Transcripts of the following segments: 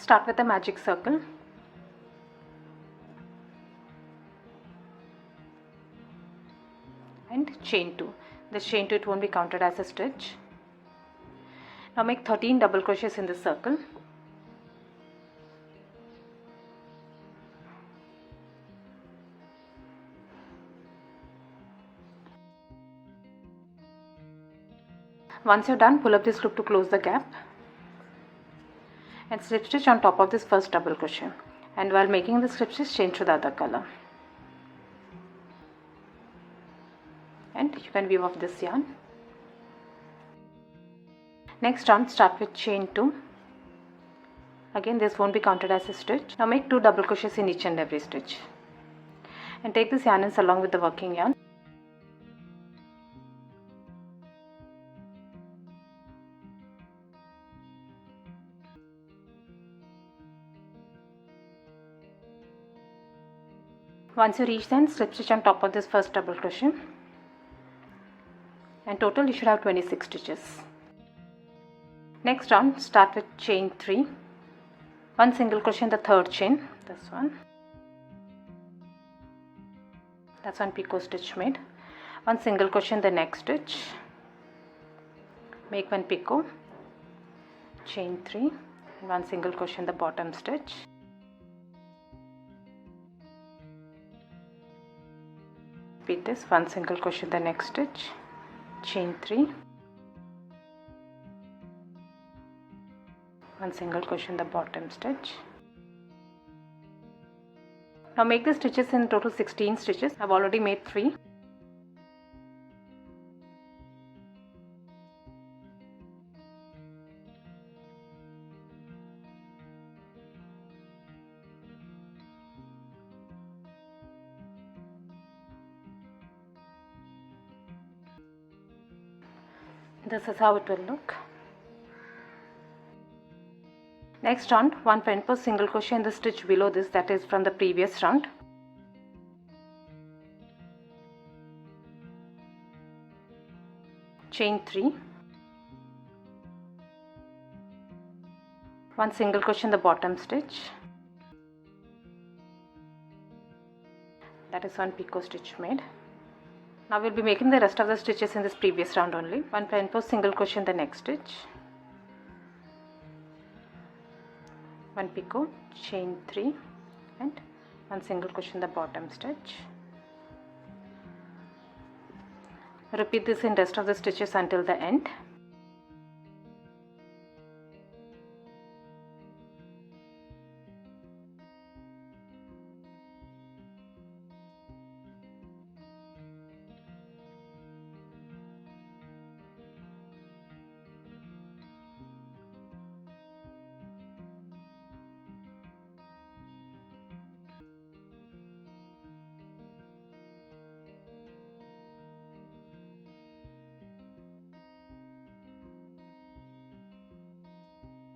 Start with a magic circle and chain 2. This chain 2, it won't be counted as a stitch. Now make 13 double crochets in this circle. Once you're done, pull up this loop to close the gap and slip stitch on top of this first double crochet, and while making the slip stitch, change to the other color, and you can weave off this yarn. Next round, start with chain 2. Again, this won't be counted as a stitch. Now make 2 double crochets in each and every stitch and take this yarn ends along with the working yarn. Once you reach the end, slip stitch on top of this first double crochet, and total you should have 26 stitches. Next round, start with chain 3, 1 single crochet in the third chain, this one, that's 1 picot stitch made, 1 single crochet in the next stitch, make 1 picot, chain 3, and 1 single crochet in the bottom stitch. Repeat this, 1 single crochet in the next stitch, chain 3, 1 single crochet in the bottom stitch. Now make the stitches in total 16 stitches. I've already made 3. This is how it will look. Next round, 1 front post single crochet in the stitch below this, that is from the previous round. Chain 3, 1 single crochet in the bottom stitch, that is 1 picot stitch made. Now we'll be making the rest of the stitches in this previous round only. 1 front post single crochet in the next stitch, 1 picot, chain 3, and 1 single crochet in the bottom stitch. Repeat this in rest of the stitches until the end.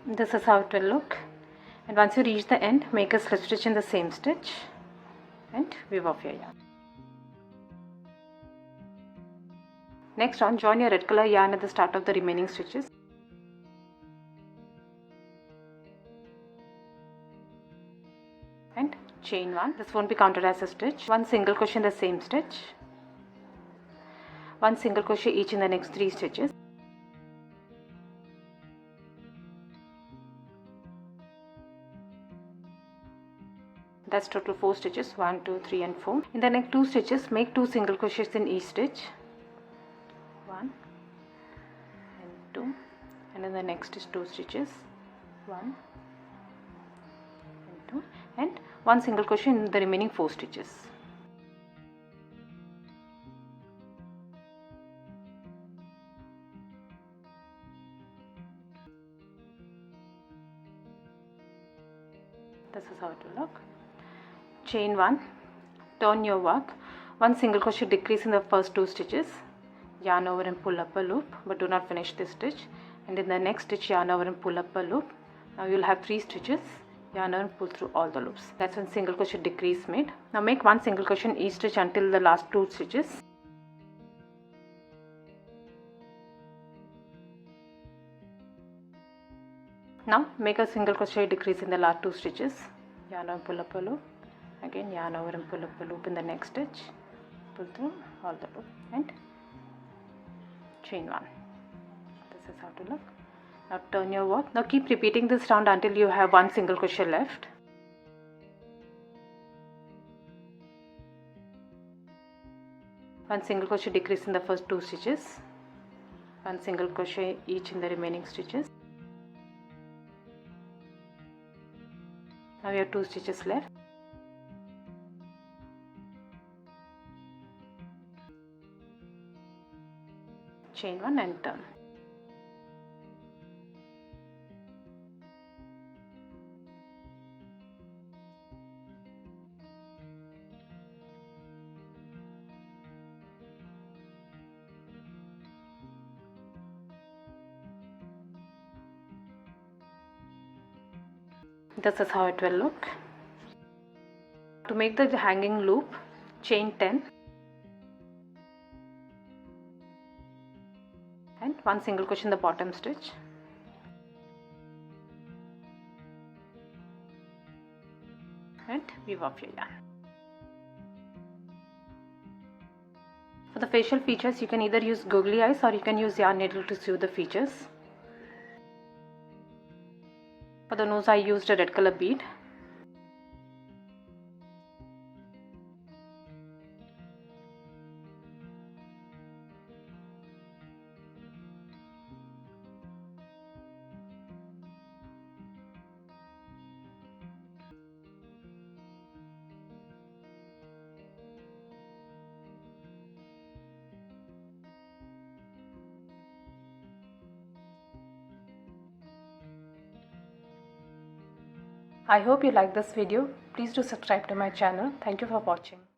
This is how it will look, and once you reach the end, make a slip stitch in the same stitch and weave off your yarn. Next on, join your red color yarn at the start of the remaining stitches and chain 1. This won't be counted as a stitch. 1 single crochet in the same stitch, 1 single crochet each in the next 3 stitches. That's total 4 stitches, 1, 2, 3 and 4. In the next 2 stitches, make 2 single crochets in each stitch, 1 and 2, and in the next is 2 stitches, 1 and 2, and 1 single crochet in the remaining 4 stitches. This is how it will look. Chain 1, turn your work, 1 single crochet decrease in the first 2 stitches, yarn over and pull up a loop, but do not finish this stitch, and in the next stitch yarn over and pull up a loop. Now you will have 3 stitches, yarn over and pull through all the loops. That's 1 single crochet decrease made. Now make 1 single crochet in each stitch until the last 2 stitches. Now make a single crochet decrease in the last 2 stitches, yarn over, pull up a loop, again yarn over and pull up a loop in the next stitch, pull through all the loop and chain 1. This is how to look. Now turn your work. Now keep repeating this round until you have 1 single crochet left. One single crochet decrease in the first 2 stitches, 1 single crochet each in the remaining stitches. Now we have 2 stitches left. Chain 1 and turn. This is how it will look. To make the hanging loop, chain 10 and 1 single crochet in the bottom stitch, and weave off your yarn. For the facial features, you can either use googly eyes or you can use yarn needle to sew the features. For the nose, I used a red color bead. I hope you like this video. Please do subscribe to my channel. Thank you for watching.